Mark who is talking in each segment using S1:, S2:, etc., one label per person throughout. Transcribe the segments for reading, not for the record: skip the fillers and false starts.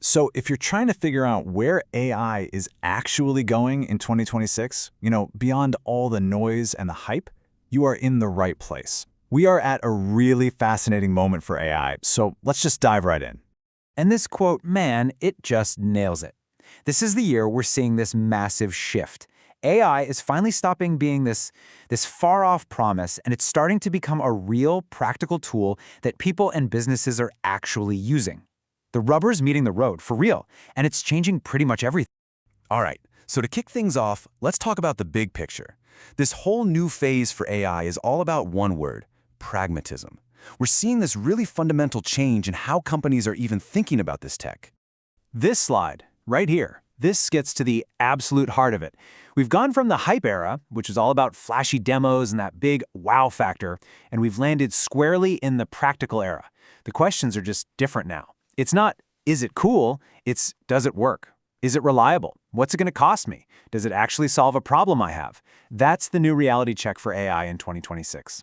S1: So if you're trying to figure out where AI is actually going in 2026, beyond all the noise and the hype, you are in the right place. We are at a really fascinating moment for AI, so let's just dive right in.
S2: And this quote, man, it just nails it. This is the year we're seeing this massive shift. AI is finally stopping being this far-off promise, and it's starting to become a real, practical tool that people and businesses are actually using. The rubber's meeting the road, for real, and it's changing pretty much everything.
S3: All right, so to kick things off, let's talk about the big picture. This whole new phase for AI is all about one word: pragmatism. We're seeing this really fundamental change in how companies are even thinking about this tech.
S1: This slide, right here, this gets to the absolute heart of it. We've gone from the hype era, which is all about flashy demos and that big wow factor, and we've landed squarely in the practical era. The questions are just different now. It's not, is it cool? It's, does it work? Is it reliable? What's it going to cost me? Does it actually solve a problem I have? That's the new reality check for AI in 2026.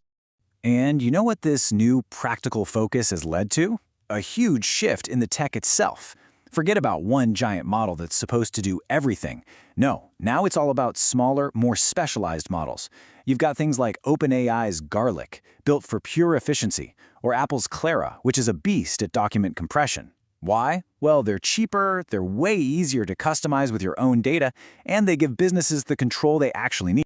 S3: And you know what this new practical focus has led to? A huge shift in the tech itself. Forget about one giant model that's supposed to do everything. No, now it's all about smaller, more specialized models. You've got things like OpenAI's Garlic, built for pure efficiency, or Apple's Clara, which is a beast at document compression. Why? Well, they're cheaper, they're way easier to customize with your own data, and they give businesses the control they actually need.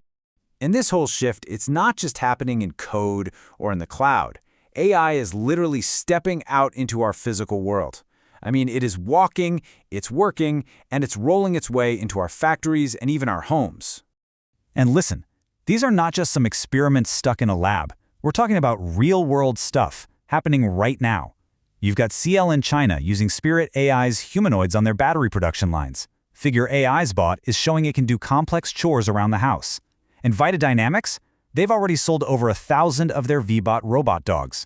S1: In this whole shift, it's not just happening in code or in the cloud. AI is literally stepping out into our physical world. I mean, it is walking, it's working, and it's rolling its way into our factories and even our homes.
S4: And listen, these are not just some experiments stuck in a lab. We're talking about real-world stuff happening right now. You've got CL in China using Spirit AI's humanoids on their battery production lines. Figure AI's bot is showing it can do complex chores around the house. And Vita Dynamics, they've already sold over 1,000 of their VBot robot dogs.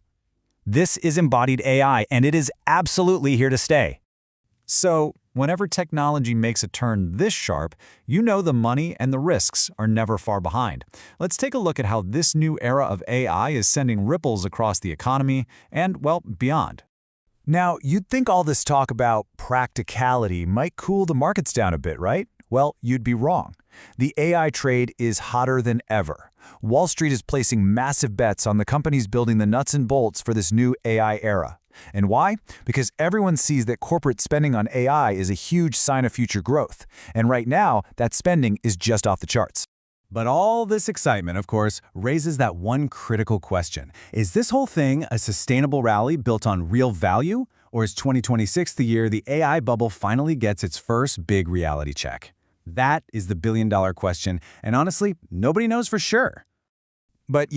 S4: This is embodied AI, and it is absolutely here to stay.
S1: So, whenever technology makes a turn this sharp, you know the money and the risks are never far behind. Let's take a look at how this new era of AI is sending ripples across the economy and, well, beyond. Now, you'd think all this talk about practicality might cool the markets down a bit, right? Well, you'd be wrong. The AI trade is hotter than ever. Wall Street is placing massive bets on the companies building the nuts and bolts for this new AI era. And why? Because everyone sees that corporate spending on AI is a huge sign of future growth. And right now, that spending is just off the charts. But all this excitement, of course, raises that one critical question. Is this whole thing a sustainable rally built on real value? Or is 2026 the year the AI bubble finally gets its first big reality check? That is the billion-dollar question, and honestly, nobody knows for sure. But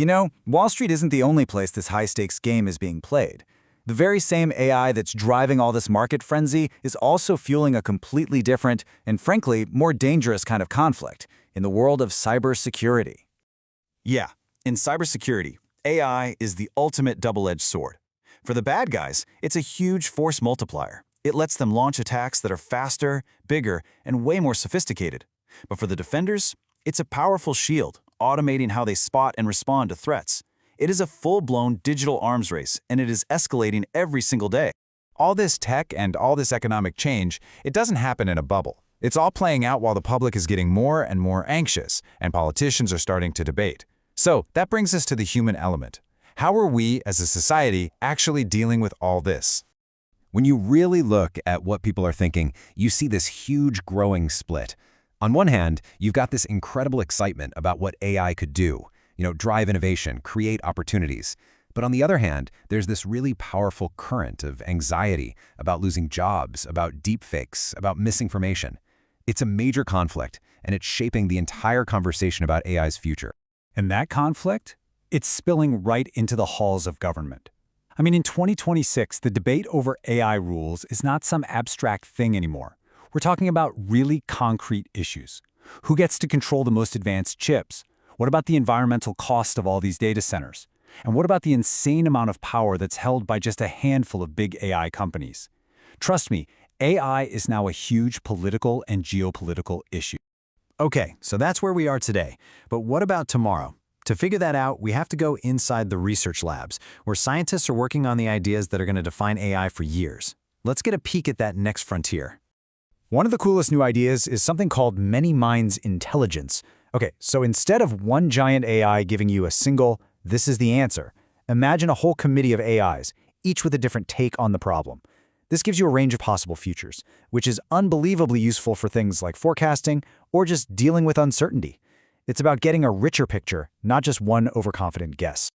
S1: Wall Street isn't the only place this high-stakes game is being played. The very same AI that's driving all this market frenzy is also fueling a completely different and, frankly, more dangerous kind of conflict in the world of cybersecurity. Yeah, in cybersecurity, AI is the ultimate double-edged sword. For the bad guys, it's a huge force multiplier. It lets them launch attacks that are faster, bigger, and way more sophisticated. But for the defenders, it's a powerful shield, automating how they spot and respond to threats. It is a full-blown digital arms race, and it is escalating every single day. All this tech and all this economic change, it doesn't happen in a bubble. It's all playing out while the public is getting more and more anxious, and politicians are starting to debate. So that brings us to the human element. How are we, as a society, actually dealing with all this?
S3: When you really look at what people are thinking, you see this huge growing split. On one hand, you've got this incredible excitement about what AI could do, drive innovation, create opportunities. But on the other hand, there's this really powerful current of anxiety about losing jobs, about deepfakes, about misinformation. It's a major conflict, and it's shaping the entire conversation about AI's future.
S1: And that conflict? It's spilling right into the halls of government. I mean, in 2026, the debate over AI rules is not some abstract thing anymore. We're talking about really concrete issues. Who gets to control the most advanced chips? What about the environmental cost of all these data centers? And what about the insane amount of power that's held by just a handful of big AI companies? Trust me, AI is now a huge political and geopolitical issue. Okay, so that's where we are today. But what about tomorrow? To figure that out, we have to go inside the research labs, where scientists are working on the ideas that are going to define AI for years.
S3: Let's get a peek at that next frontier.
S1: One of the coolest new ideas is something called many minds intelligence. Okay, so instead of one giant AI giving you a single, this is the answer, imagine a whole committee of AIs, each with a different take on the problem. This gives you a range of possible futures, which is unbelievably useful for things like forecasting or just dealing with uncertainty. It's about getting a richer picture, not just one overconfident guess.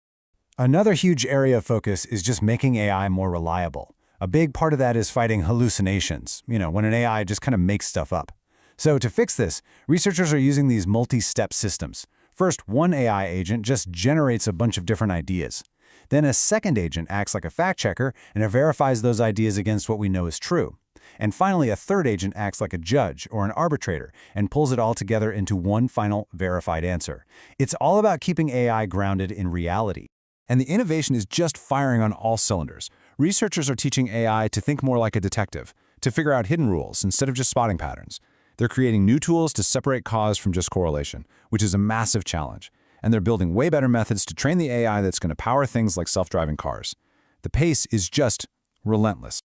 S5: Another huge area of focus is just making AI more reliable. A big part of that is fighting hallucinations, when an AI just kind of makes stuff up. So to fix this, researchers are using these multi-step systems. First, one AI agent just generates a bunch of different ideas. Then a second agent acts like a fact-checker and it verifies those ideas against what we know is true. And finally, a third agent acts like a judge or an arbitrator and pulls it all together into one final verified answer. It's all about keeping AI grounded in reality. And the innovation is just firing on all cylinders. Researchers are teaching AI to think more like a detective, to figure out hidden rules instead of just spotting patterns. They're creating new tools to separate cause from just correlation, which is a massive challenge. And they're building way better methods to train the AI that's going to power things like self-driving cars. The pace is just relentless.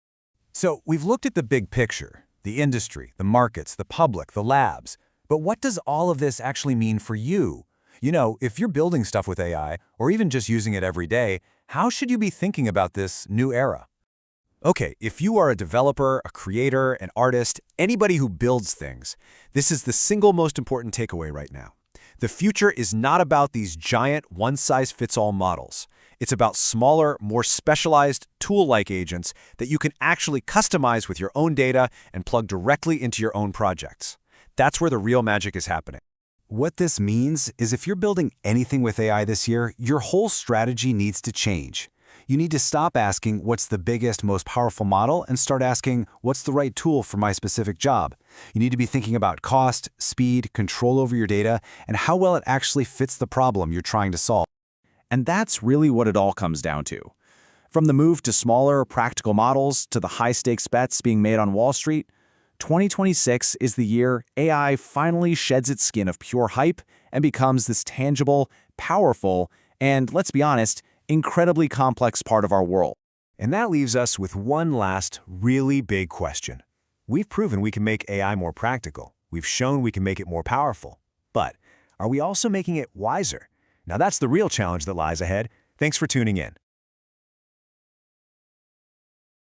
S1: So we've looked at the big picture, the industry, the markets, the public, the labs. But what does all of this actually mean for you? If you're building stuff with AI, or even just using it every day, how should you be thinking about this new era? Okay, if you are a developer, a creator, an artist, anybody who builds things, this is the single most important takeaway right now. The future is not about these giant one-size-fits-all models. It's about smaller, more specialized, tool-like agents that you can actually customize with your own data and plug directly into your own projects. That's where the real magic is happening.
S5: What this means is if you're building anything with AI this year, your whole strategy needs to change. You need to stop asking what's the biggest, most powerful model and start asking what's the right tool for my specific job. You need to be thinking about cost, speed, control over your data, and how well it actually fits the problem you're trying to solve.
S3: And that's really what it all comes down to. From the move to smaller, practical models to the high-stakes bets being made on Wall Street, 2026 is the year AI finally sheds its skin of pure hype and becomes this tangible, powerful, and, let's be honest, incredibly complex part of our world.
S1: And that leaves us with one last really big question. We've proven we can make AI more practical. We've shown we can make it more powerful. But are we also making it wiser? Now that's the real challenge that lies ahead. Thanks for tuning in.